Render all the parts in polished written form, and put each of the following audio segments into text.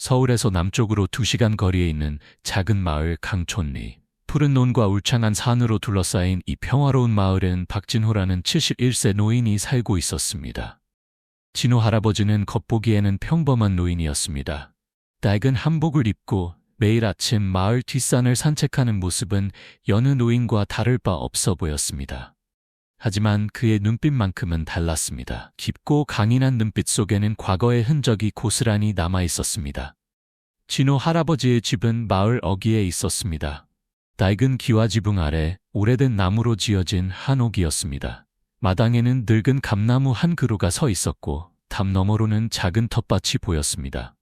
서울에서 남쪽으로 2시간 거리에 있는 작은 마을 강촌리. 푸른 논과 울창한 산으로 둘러싸인 이 평화로운 마을엔 박진호라는 71세 노인이 살고 있었습니다. 진호 할아버지는 겉보기에는 평범한 노인이었습니다. 낡은 한복을 입고 매일 아침 마을 뒷산을 산책하는 모습은 여느 노인과 다를 바 없어 보였습니다. 하지만 그의 눈빛만큼은 달랐습니다. 깊고 강인한 눈빛 속에는 과거의 흔적이 고스란히 남아 있었습니다. 진호 할아버지의 집은 마을 어귀에 있었습니다. 낡은 기와 지붕 아래 오래된 나무로 지어진 한옥이었습니다. 마당에는 늙은 감나무 한 그루가 서 있었고 담 너머로는 작은 텃밭이 보였습니다.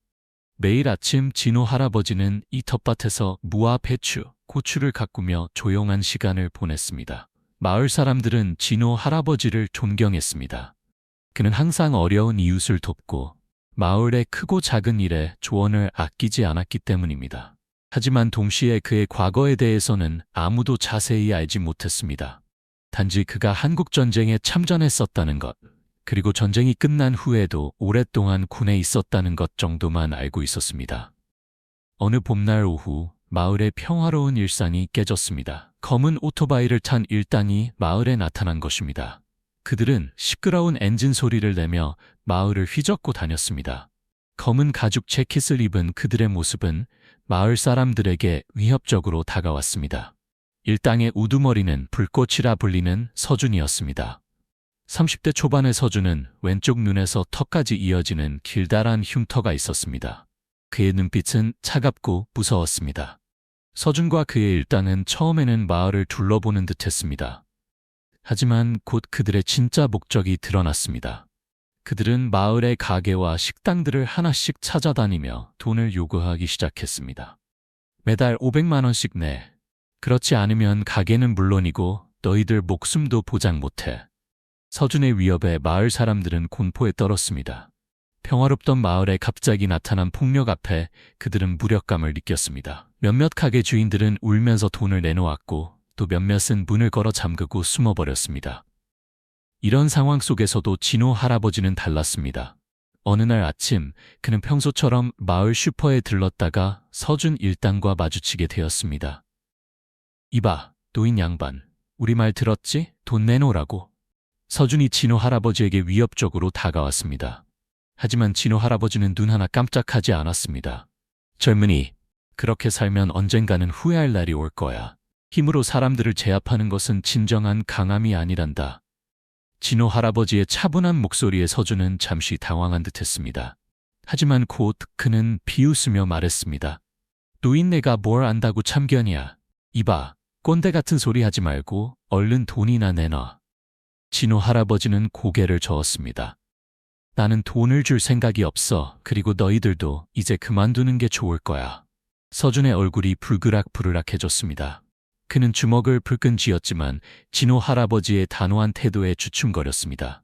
매일 아침 진호 할아버지는 이 텃밭에서 무와 배추, 고추를 가꾸며 조용한 시간을 보냈습니다. 마을 사람들은 진호 할아버지를 존경했습니다. 그는 항상 어려운 이웃을 돕고 마을의 크고 작은 일에 조언을 아끼지 않았기 때문입니다. 하지만 동시에 그의 과거에 대해서는 아무도 자세히 알지 못했습니다. 단지 그가 한국전쟁에 참전했었다는 것, 그리고 전쟁이 끝난 후에도 오랫동안 군에 있었다는 것 정도만 알고 있었습니다. 어느 봄날 오후 마을의 평화로운 일상이 깨졌습니다. 검은 오토바이를 탄 일당이 마을에 나타난 것입니다. 그들은 시끄러운 엔진 소리를 내며 마을을 휘젓고 다녔습니다. 검은 가죽 재킷을 입은 그들의 모습은 마을 사람들에게 위협적으로 다가왔습니다. 일당의 우두머리는 불꽃이라 불리는 서준이었습니다. 30대 초반의 서준은 왼쪽 눈에서 턱까지 이어지는 길다란 흉터가 있었습니다. 그의 눈빛은 차갑고 무서웠습니다. 서준과 그의 일당은 처음에는 마을을 둘러보는 듯했습니다. 하지만 곧 그들의 진짜 목적이 드러났습니다. 그들은 마을의 가게와 식당들을 하나씩 찾아다니며 돈을 요구하기 시작했습니다. 매달 500만 원씩 내. 그렇지 않으면 가게는 물론이고 너희들 목숨도 보장 못해. 서준의 위협에 마을 사람들은 공포에 떨었습니다. 평화롭던 마을에 갑자기 나타난 폭력 앞에 그들은 무력감을 느꼈습니다. 몇몇 가게 주인들은 울면서 돈을 내놓았고 또 몇몇은 문을 걸어 잠그고 숨어버렸습니다. 이런 상황 속에서도 진호 할아버지는 달랐습니다. 어느 날 아침 그는 평소처럼 마을 슈퍼에 들렀다가 서준 일당과 마주치게 되었습니다. 이봐, 노인 양반. 우리 말 들었지? 돈 내놓으라고. 서준이 진호 할아버지에게 위협적으로 다가왔습니다. 하지만 진호 할아버지는 눈 하나 깜짝하지 않았습니다. 젊은이, 그렇게 살면 언젠가는 후회할 날이 올 거야. 힘으로 사람들을 제압하는 것은 진정한 강함이 아니란다. 진호 할아버지의 차분한 목소리에 서준은 잠시 당황한 듯했습니다. 하지만 곧 그는 비웃으며 말했습니다. 노인네가 뭘 안다고 참견이야. 이봐, 꼰대 같은 소리 하지 말고 얼른 돈이나 내놔. 진호 할아버지는 고개를 저었습니다. 나는 돈을 줄 생각이 없어. 그리고 너희들도 이제 그만두는 게 좋을 거야. 서준의 얼굴이 불그락불그락해졌습니다. 그는 주먹을 불끈 쥐었지만 진호 할아버지의 단호한 태도에 주춤거렸습니다.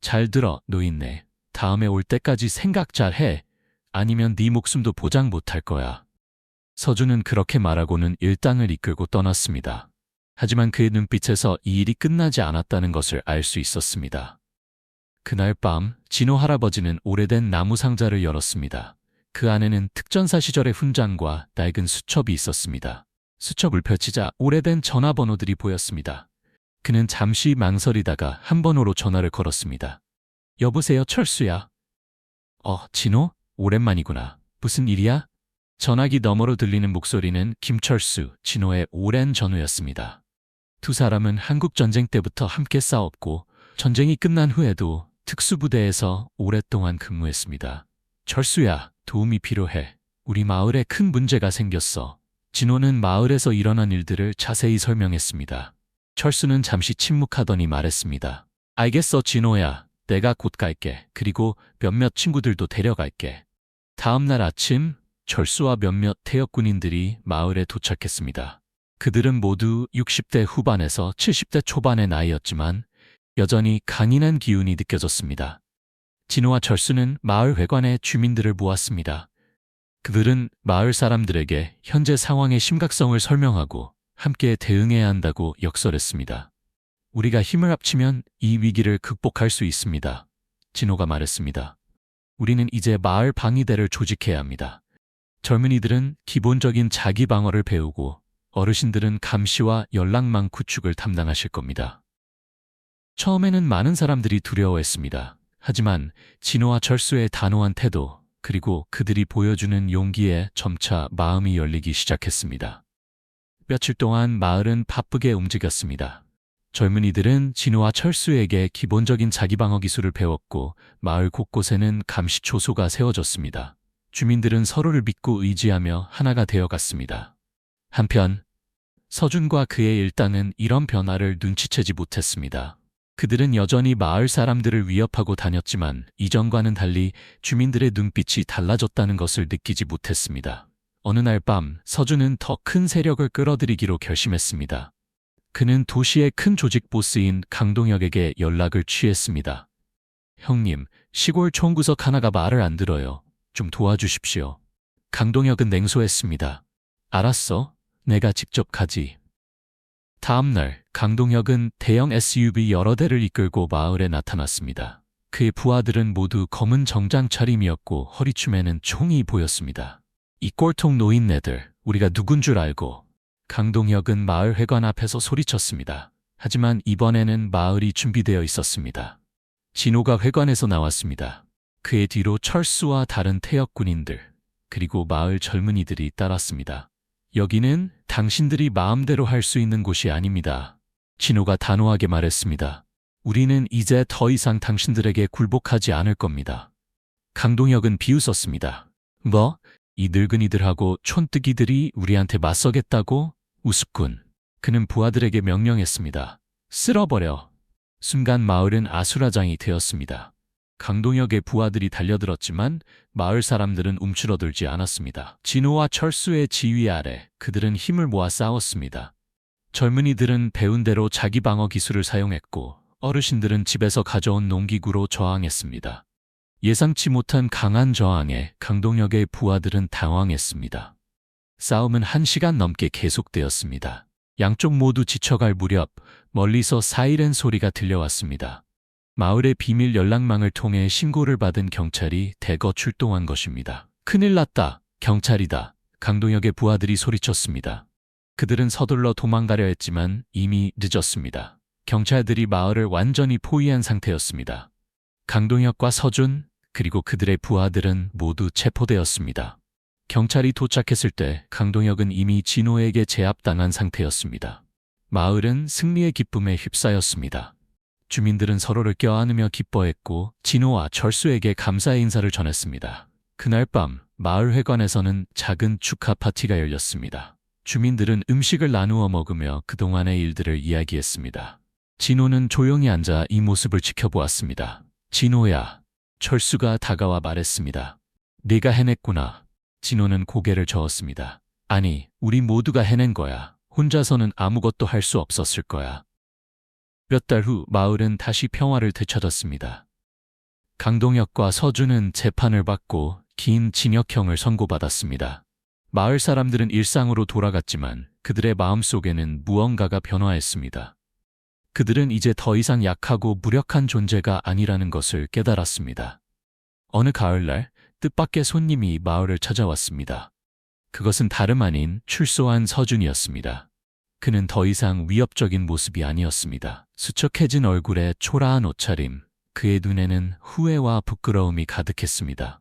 잘 들어, 노인네. 다음에 올 때까지 생각 잘 해. 아니면 네 목숨도 보장 못할 거야. 서준은 그렇게 말하고는 일당을 이끌고 떠났습니다. 하지만 그의 눈빛에서 이 일이 끝나지 않았다는 것을 알 수 있었습니다. 그날 밤 진호 할아버지는 오래된 나무 상자를 열었습니다. 그 안에는 특전사 시절의 훈장과 낡은 수첩이 있었습니다. 수첩을 펼치자 오래된 전화번호들이 보였습니다. 그는 잠시 망설이다가 한 번호로 전화를 걸었습니다. 여보세요, 철수야. 진호? 오랜만이구나. 무슨 일이야? 전화기 너머로 들리는 목소리는 김철수, 진호의 오랜 전우였습니다. 두 사람은 한국전쟁 때부터 함께 싸웠고 전쟁이 끝난 후에도 특수부대에서 오랫동안 근무했습니다. 철수야, 도움이 필요해. 우리 마을에 큰 문제가 생겼어. 진호는 마을에서 일어난 일들을 자세히 설명했습니다. 철수는 잠시 침묵하더니 말했습니다. 알겠어, 진호야. 내가 곧 갈게. 그리고 몇몇 친구들도 데려갈게. 다음 날 아침 철수와 몇몇 퇴역 군인들이 마을에 도착했습니다. 그들은 모두 60대 후반에서 70대 초반의 나이였지만 여전히 강인한 기운이 느껴졌습니다. 진호와 철수는 마을 회관에 주민들을 모았습니다. 그들은 마을 사람들에게 현재 상황의 심각성을 설명하고 함께 대응해야 한다고 역설했습니다. 우리가 힘을 합치면 이 위기를 극복할 수 있습니다. 진호가 말했습니다. 우리는 이제 마을 방위대를 조직해야 합니다. 젊은이들은 기본적인 자기 방어를 배우고 어르신들은 감시와 연락망 구축을 담당하실 겁니다. 처음에는 많은 사람들이 두려워했습니다. 하지만 진호와 철수의 단호한 태도, 그리고 그들이 보여주는 용기에 점차 마음이 열리기 시작했습니다. 며칠 동안 마을은 바쁘게 움직였습니다. 젊은이들은 진호와 철수에게 기본적인 자기방어 기술을 배웠고 마을 곳곳에는 감시 초소가 세워졌습니다. 주민들은 서로를 믿고 의지하며 하나가 되어갔습니다. 한편 서준과 그의 일당은 이런 변화를 눈치채지 못했습니다. 그들은 여전히 마을 사람들을 위협하고 다녔지만 이전과는 달리 주민들의 눈빛이 달라졌다는 것을 느끼지 못했습니다. 어느 날 밤 서준은 더 큰 세력을 끌어들이기로 결심했습니다. 그는 도시의 큰 조직 보스인 강동혁에게 연락을 취했습니다. 형님, 시골 총구석 하나가 말을 안 들어요. 좀 도와주십시오. 강동혁은 냉소했습니다. 알았어. 내가 직접 가지. 다음 날 강동혁은 대형 SUV 여러 대를 이끌고 마을에 나타났습니다. 그의 부하들은 모두 검은 정장 차림이었고 허리춤에는 총이 보였습니다. 이 꼴통 노인네들, 우리가 누군 줄 알고. 강동혁은 마을 회관 앞에서 소리쳤습니다. 하지만 이번에는 마을이 준비되어 있었습니다. 진호가 회관에서 나왔습니다. 그의 뒤로 철수와 다른 태역 군인들, 그리고 마을 젊은이들이 따랐습니다. 여기는 당신들이 마음대로 할 수 있는 곳이 아닙니다. 진호가 단호하게 말했습니다. 우리는 이제 더 이상 당신들에게 굴복하지 않을 겁니다. 강동혁은 비웃었습니다. 뭐? 이 늙은이들하고 촌뜨기들이 우리한테 맞서겠다고? 우습군. 그는 부하들에게 명령했습니다. 쓸어버려. 순간 마을은 아수라장이 되었습니다. 강동혁의 부하들이 달려들었지만 마을 사람들은 움츠러들지 않았습니다. 진호와 철수의 지휘 아래 그들은 힘을 모아 싸웠습니다. 젊은이들은 배운 대로 자기 방어 기술을 사용했고 어르신들은 집에서 가져온 농기구로 저항했습니다. 예상치 못한 강한 저항에 강동혁의 부하들은 당황했습니다. 싸움은 1시간 넘게 계속되었습니다. 양쪽 모두 지쳐갈 무렵 멀리서 사이렌 소리가 들려왔습니다. 마을의 비밀 연락망을 통해 신고를 받은 경찰이 대거 출동한 것입니다. 큰일 났다. 경찰이다. 강동혁의 부하들이 소리쳤습니다. 그들은 서둘러 도망가려 했지만 이미 늦었습니다. 경찰들이 마을을 완전히 포위한 상태였습니다. 강동혁과 서준, 그리고 그들의 부하들은 모두 체포되었습니다. 경찰이 도착했을 때 강동혁은 이미 진호에게 제압당한 상태였습니다. 마을은 승리의 기쁨에 휩싸였습니다. 주민들은 서로를 껴안으며 기뻐했고 진호와 철수에게 감사의 인사를 전했습니다. 그날 밤 마을 회관에서는 작은 축하 파티가 열렸습니다. 주민들은 음식을 나누어 먹으며 그동안의 일들을 이야기했습니다. 진호는 조용히 앉아 이 모습을 지켜보았습니다. 진호야. 철수가 다가와 말했습니다. 네가 해냈구나. 진호는 고개를 저었습니다. 아니, 우리 모두가 해낸 거야. 혼자서는 아무것도 할 수 없었을 거야. 몇 달 후 마을은 다시 평화를 되찾았습니다. 강동혁과 서준은 재판을 받고 긴 징역형을 선고받았습니다. 마을 사람들은 일상으로 돌아갔지만 그들의 마음속에는 무언가가 변화했습니다. 그들은 이제 더 이상 약하고 무력한 존재가 아니라는 것을 깨달았습니다. 어느 가을날 뜻밖의 손님이 마을을 찾아왔습니다. 그것은 다름 아닌 출소한 서준이었습니다. 그는 더 이상 위협적인 모습이 아니었습니다. 수척해진 얼굴에 초라한 옷차림, 그의 눈에는 후회와 부끄러움이 가득했습니다.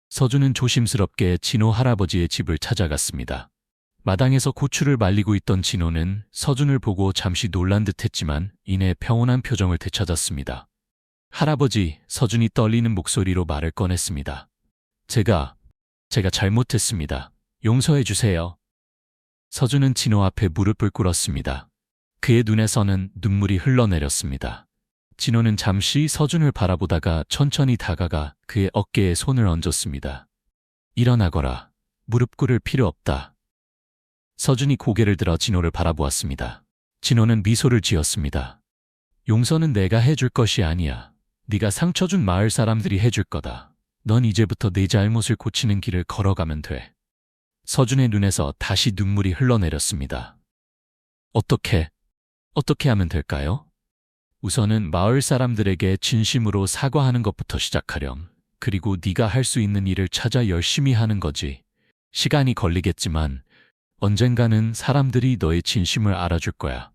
서준은 조심스럽게 진호 할아버지의 집을 찾아갔습니다. 마당에서 고추를 말리고 있던 진호는 서준을 보고 잠시 놀란 듯했지만 이내 평온한 표정을 되찾았습니다. 할아버지, 서준이 떨리는 목소리로 말을 꺼냈습니다. 제가 잘못했습니다. 용서해 주세요. 서준은 진호 앞에 무릎을 꿇었습니다. 그의 눈에서는 눈물이 흘러내렸습니다. 진호는 잠시 서준을 바라보다가 천천히 다가가 그의 어깨에 손을 얹었습니다. 일어나거라. 무릎 꿇을 필요 없다. 서준이 고개를 들어 진호를 바라보았습니다. 진호는 미소를 지었습니다. 용서는 내가 해줄 것이 아니야. 네가 상처 준 마을 사람들이 해줄 거다. 넌 이제부터 내 잘못을 고치는 길을 걸어가면 돼. 서준의 눈에서 다시 눈물이 흘러내렸습니다. 어떻게 하면 될까요? 우선은 마을 사람들에게 진심으로 사과하는 것부터 시작하렴. 그리고 네가 할 수 있는 일을 찾아 열심히 하는 거지. 시간이 걸리겠지만 언젠가는 사람들이 너의 진심을 알아줄 거야.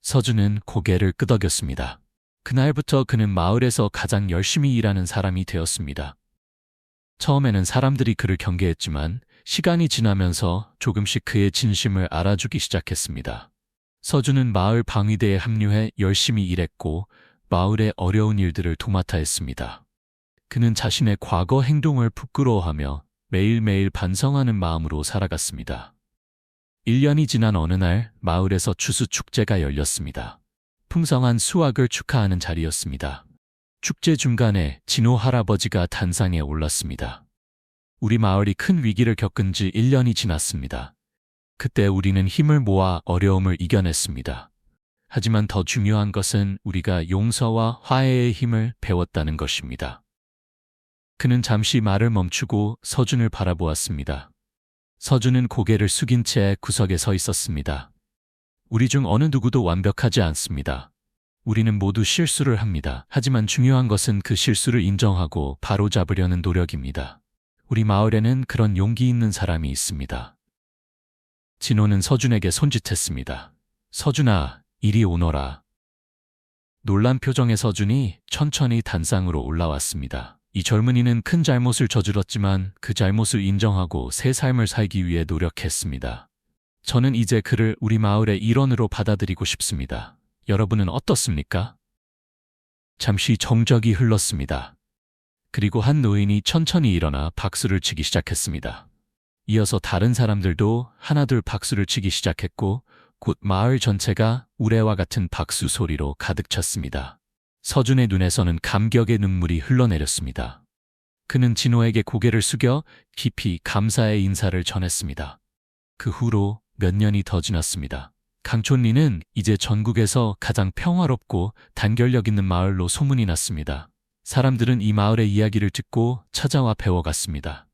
서준은 고개를 끄덕였습니다. 그날부터 그는 마을에서 가장 열심히 일하는 사람이 되었습니다. 처음에는 사람들이 그를 경계했지만 시간이 지나면서 조금씩 그의 진심을 알아주기 시작했습니다. 서준은 마을 방위대에 합류해 열심히 일했고 마을의 어려운 일들을 도맡아 했습니다. 그는 자신의 과거 행동을 부끄러워하며 매일매일 반성하는 마음으로 살아갔습니다. 1년이 지난 어느 날 마을에서 추수 축제가 열렸습니다. 풍성한 수확을 축하하는 자리였습니다. 축제 중간에 진호 할아버지가 단상에 올랐습니다. 우리 마을이 큰 위기를 겪은 지 1년이 지났습니다. 그때 우리는 힘을 모아 어려움을 이겨냈습니다. 하지만 더 중요한 것은 우리가 용서와 화해의 힘을 배웠다는 것입니다. 그는 잠시 말을 멈추고 서준을 바라보았습니다. 서준은 고개를 숙인 채 구석에 서 있었습니다. 우리 중 어느 누구도 완벽하지 않습니다. 우리는 모두 실수를 합니다. 하지만 중요한 것은 그 실수를 인정하고 바로잡으려는 노력입니다. 우리 마을에는 그런 용기 있는 사람이 있습니다. 진호는 서준에게 손짓했습니다. 서준아, 이리 오너라. 놀란 표정의 서준이 천천히 단상으로 올라왔습니다. 이 젊은이는 큰 잘못을 저질렀지만 그 잘못을 인정하고 새 삶을 살기 위해 노력했습니다. 저는 이제 그를 우리 마을의 일원으로 받아들이고 싶습니다. 여러분은 어떻습니까? 잠시 정적이 흘렀습니다. 그리고 한 노인이 천천히 일어나 박수를 치기 시작했습니다. 이어서 다른 사람들도 하나둘 박수를 치기 시작했고 곧 마을 전체가 우레와 같은 박수 소리로 가득 찼습니다. 서준의 눈에서는 감격의 눈물이 흘러내렸습니다. 그는 진호에게 고개를 숙여 깊이 감사의 인사를 전했습니다. 그 후로 몇 년이 더 지났습니다. 강촌리는 이제 전국에서 가장 평화롭고 단결력 있는 마을로 소문이 났습니다. 사람들은 이 마을의 이야기를 듣고 찾아와 배워갔습니다.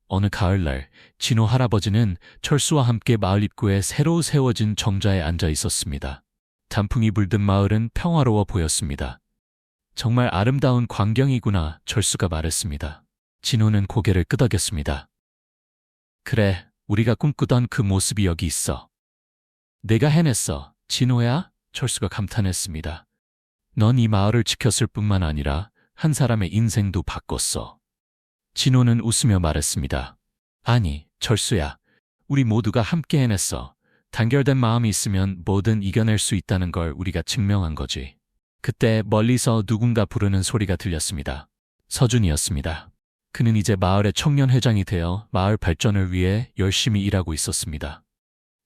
어느 가을날 진호 할아버지는 철수와 함께 마을 입구에 새로 세워진 정자에 앉아 있었습니다. 단풍이 불던 마을은 평화로워 보였습니다. 정말 아름다운 광경이구나, 철수가 말했습니다. 진호는 고개를 끄덕였습니다. 그래, 우리가 꿈꾸던 그 모습이 여기 있어. 내가 해냈어, 진호야? 철수가 감탄했습니다. 넌 이 마을을 지켰을 뿐만 아니라 한 사람의 인생도 바꿨어. 진호는 웃으며 말했습니다. 아니, 철수야. 우리 모두가 함께 해냈어. 단결된 마음이 있으면 뭐든 이겨낼 수 있다는 걸 우리가 증명한 거지. 그때 멀리서 누군가 부르는 소리가 들렸습니다. 서준이었습니다. 그는 이제 마을의 청년회장이 되어 마을 발전을 위해 열심히 일하고 있었습니다.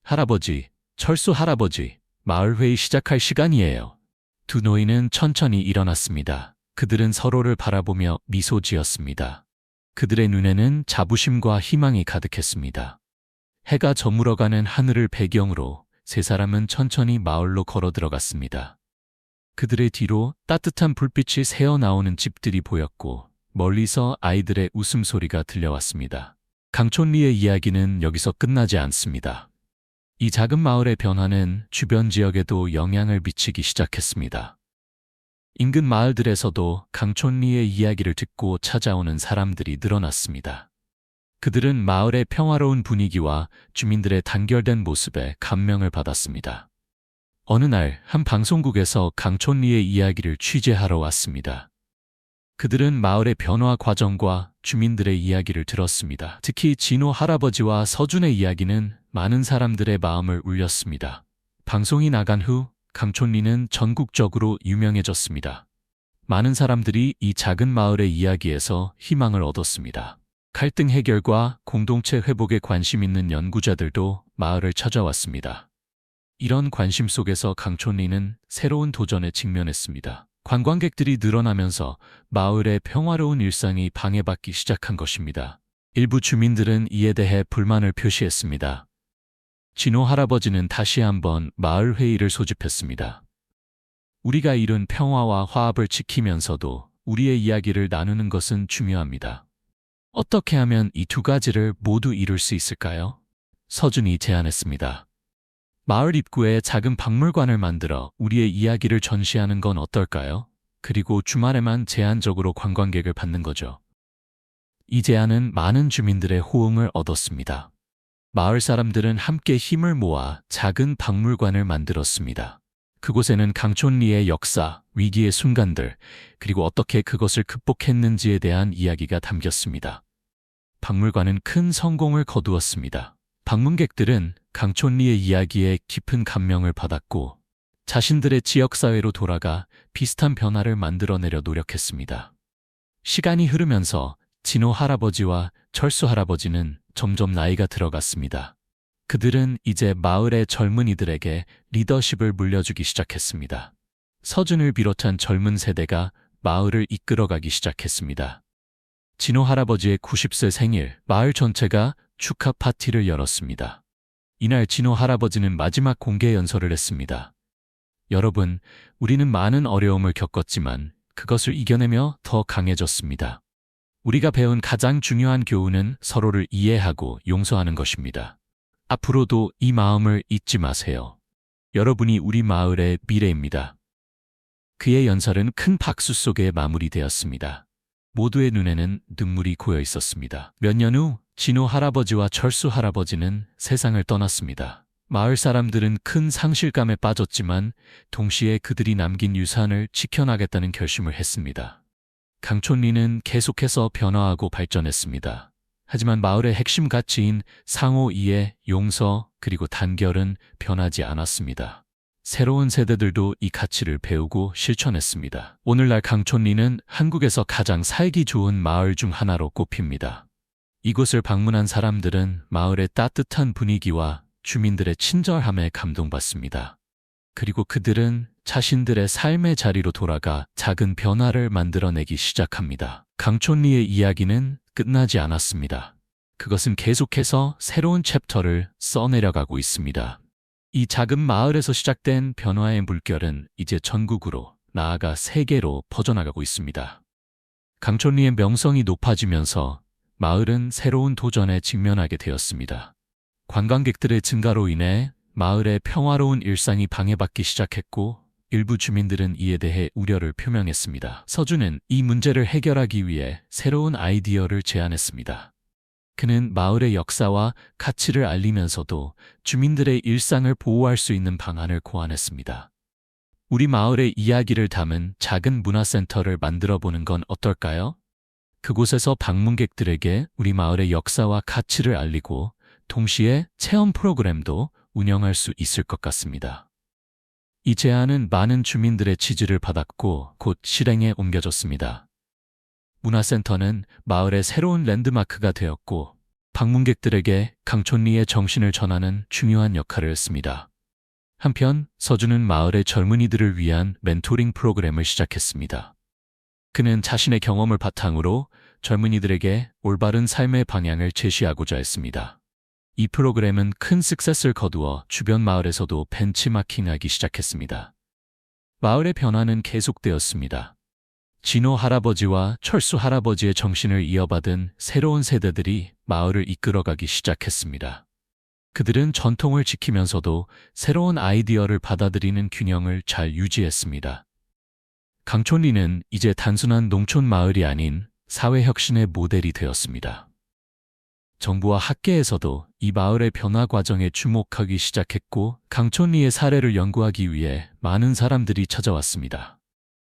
할아버지, 철수 할아버지, 마을회의 시작할 시간이에요. 두 노인은 천천히 일어났습니다. 그들은 서로를 바라보며 미소 지었습니다. 그들의 눈에는 자부심과 희망이 가득했습니다. 해가 저물어가는 하늘을 배경으로 세 사람은 천천히 마을로 걸어 들어갔습니다. 그들의 뒤로 따뜻한 불빛이 새어나오는 집들이 보였고 멀리서 아이들의 웃음소리가 들려왔습니다. 강촌리의 이야기는 여기서 끝나지 않습니다. 이 작은 마을의 변화는 주변 지역에도 영향을 미치기 시작했습니다. 인근 마을들에서도 강촌리의 이야기를 듣고 찾아오는 사람들이 늘어났습니다. 그들은 마을의 평화로운 분위기와 주민들의 단결된 모습에 감명을 받았습니다. 어느 날 한 방송국에서 강촌리의 이야기를 취재하러 왔습니다. 그들은 마을의 변화 과정과 주민들의 이야기를 들었습니다. 특히 진호 할아버지와 서준의 이야기는 많은 사람들의 마음을 울렸습니다. 방송이 나간 후 강촌리는 전국적으로 유명해졌습니다. 많은 사람들이 이 작은 마을의 이야기에서 희망을 얻었습니다. 갈등 해결과 공동체 회복에 관심 있는 연구자들도 마을을 찾아왔습니다. 이런 관심 속에서 강촌리는 새로운 도전에 직면했습니다. 관광객들이 늘어나면서 마을의 평화로운 일상이 방해받기 시작한 것입니다. 일부 주민들은 이에 대해 불만을 표시했습니다. 진호 할아버지는 다시 한번 마을 회의를 소집했습니다. 우리가 이룬 평화와 화합을 지키면서도 우리의 이야기를 나누는 것은 중요합니다. 어떻게 하면 이 두 가지를 모두 이룰 수 있을까요? 서준이 제안했습니다. 마을 입구에 작은 박물관을 만들어 우리의 이야기를 전시하는 건 어떨까요? 그리고 주말에만 제한적으로 관광객을 받는 거죠. 이 제안은 많은 주민들의 호응을 얻었습니다. 마을 사람들은 함께 힘을 모아 작은 박물관을 만들었습니다. 그곳에는 강촌리의 역사, 위기의 순간들, 그리고 어떻게 그것을 극복했는지에 대한 이야기가 담겼습니다. 박물관은 큰 성공을 거두었습니다. 방문객들은 강촌리의 이야기에 깊은 감명을 받았고 자신들의 지역사회로 돌아가 비슷한 변화를 만들어내려 노력했습니다. 시간이 흐르면서 진호 할아버지와 철수 할아버지는 점점 나이가 들어갔습니다. 그들은 이제 마을의 젊은이들에게 리더십을 물려주기 시작했습니다. 서준을 비롯한 젊은 세대가 마을을 이끌어가기 시작했습니다. 진호 할아버지의 90세 생일, 마을 전체가 축하 파티를 열었습니다. 이날 진호 할아버지는 마지막 공개 연설을 했습니다. 여러분, 우리는 많은 어려움을 겪었지만 그것을 이겨내며 더 강해졌습니다. 우리가 배운 가장 중요한 교훈은 서로를 이해하고 용서하는 것입니다. 앞으로도 이 마음을 잊지 마세요. 여러분이 우리 마을의 미래입니다. 그의 연설은 큰 박수 속에 마무리되었습니다. 모두의 눈에는 눈물이 고여 있었습니다. 몇 년 후 진호 할아버지와 철수 할아버지는 세상을 떠났습니다. 마을 사람들은 큰 상실감에 빠졌지만 동시에 그들이 남긴 유산을 지켜나겠다는 결심을 했습니다. 강촌리는 계속해서 변화하고 발전했습니다. 하지만 마을의 핵심 가치인 상호 이해, 용서, 그리고 단결은 변하지 않았습니다. 새로운 세대들도 이 가치를 배우고 실천했습니다. 오늘날 강촌리는 한국에서 가장 살기 좋은 마을 중 하나로 꼽힙니다. 이곳을 방문한 사람들은 마을의 따뜻한 분위기와 주민들의 친절함에 감동받습니다. 그리고 그들은 자신들의 삶의 자리로 돌아가 작은 변화를 만들어내기 시작합니다. 강촌리의 이야기는 끝나지 않았습니다. 그것은 계속해서 새로운 챕터를 써내려가고 있습니다. 이 작은 마을에서 시작된 변화의 물결은 이제 전국으로, 나아가 세계로 퍼져나가고 있습니다. 강촌리의 명성이 높아지면서 마을은 새로운 도전에 직면하게 되었습니다. 관광객들의 증가로 인해 마을의 평화로운 일상이 방해받기 시작했고 일부 주민들은 이에 대해 우려를 표명했습니다. 서준은 이 문제를 해결하기 위해 새로운 아이디어를 제안했습니다. 그는 마을의 역사와 가치를 알리면서도 주민들의 일상을 보호할 수 있는 방안을 고안했습니다. 우리 마을의 이야기를 담은 작은 문화센터를 만들어 보는 건 어떨까요? 그곳에서 방문객들에게 우리 마을의 역사와 가치를 알리고 동시에 체험 프로그램도 운영할 수 있을 것 같습니다. 이 제안은 많은 주민들의 지지를 받았고 곧 실행에 옮겨졌습니다. 문화센터는 마을의 새로운 랜드마크가 되었고 방문객들에게 강촌리의 정신을 전하는 중요한 역할을 했습니다. 한편 서준은 마을의 젊은이들을 위한 멘토링 프로그램을 시작했습니다. 그는 자신의 경험을 바탕으로 젊은이들에게 올바른 삶의 방향을 제시하고자 했습니다. 이 프로그램은 큰 스크셋을 거두어 주변 마을에서도 벤치마킹하기 시작했습니다. 마을의 변화는 계속되었습니다. 진호 할아버지와 철수 할아버지의 정신을 이어받은 새로운 세대들이 마을을 이끌어가기 시작했습니다. 그들은 전통을 지키면서도 새로운 아이디어를 받아들이는 균형을 잘 유지했습니다. 강촌리는 이제 단순한 농촌 마을이 아닌 사회혁신의 모델이 되었습니다. 정부와 학계에서도 이 마을의 변화 과정에 주목하기 시작했고 강촌리의 사례를 연구하기 위해 많은 사람들이 찾아왔습니다.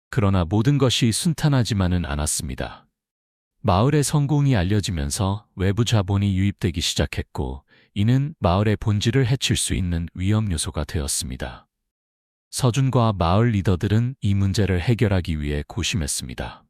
그러나 모든 것이 순탄하지만은 않았습니다. 마을의 성공이 알려지면서 외부 자본이 유입되기 시작했고 이는 마을의 본질을 해칠 수 있는 위험 요소가 되었습니다. 서준과 마을 리더들은 이 문제를 해결하기 위해 고심했습니다.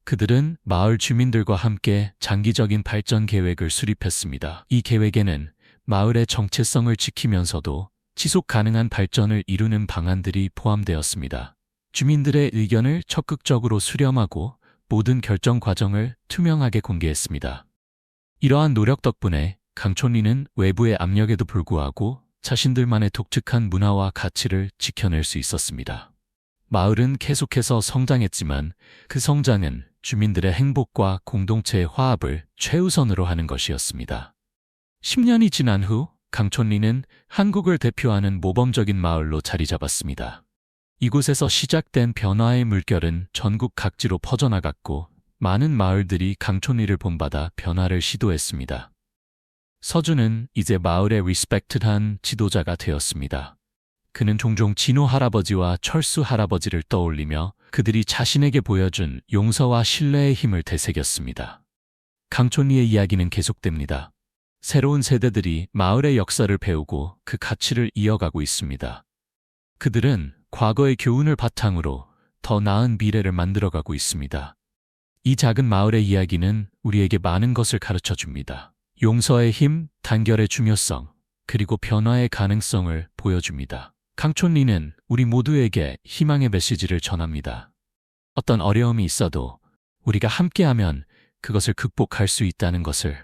그들은 마을 주민들과 함께 장기적인 발전 계획을 수립했습니다. 이 계획에는 마을의 정체성을 지키면서도 지속 가능한 발전을 이루는 방안들이 포함되었습니다. 주민들의 의견을 적극적으로 수렴하고 모든 결정 과정을 투명하게 공개했습니다. 이러한 노력 덕분에 강촌리는 외부의 압력에도 불구하고 자신들만의 독특한 문화와 가치를 지켜낼 수 있었습니다. 마을은 계속해서 성장했지만 그 성장은 주민들의 행복과 공동체의 화합을 최우선으로 하는 것이었습니다. 10년이 지난 후 강촌리는 한국을 대표하는 모범적인 마을로 자리 잡았습니다. 이곳에서 시작된 변화의 물결은 전국 각지로 퍼져나갔고 많은 마을들이 강촌리를 본받아 변화를 시도했습니다. 서준은 이제 마을의 리스펙트한 지도자가 되었습니다. 그는 종종 진호 할아버지와 철수 할아버지를 떠올리며 그들이 자신에게 보여준 용서와 신뢰의 힘을 되새겼습니다. 강촌리의 이야기는 계속됩니다. 새로운 세대들이 마을의 역사를 배우고 그 가치를 이어가고 있습니다. 그들은 과거의 교훈을 바탕으로 더 나은 미래를 만들어가고 있습니다. 이 작은 마을의 이야기는 우리에게 많은 것을 가르쳐 줍니다. 용서의 힘, 단결의 중요성, 그리고 변화의 가능성을 보여줍니다. 강촌리는 우리 모두에게 희망의 메시지를 전합니다. 어떤 어려움이 있어도 우리가 함께하면 그것을 극복할 수 있다는 것을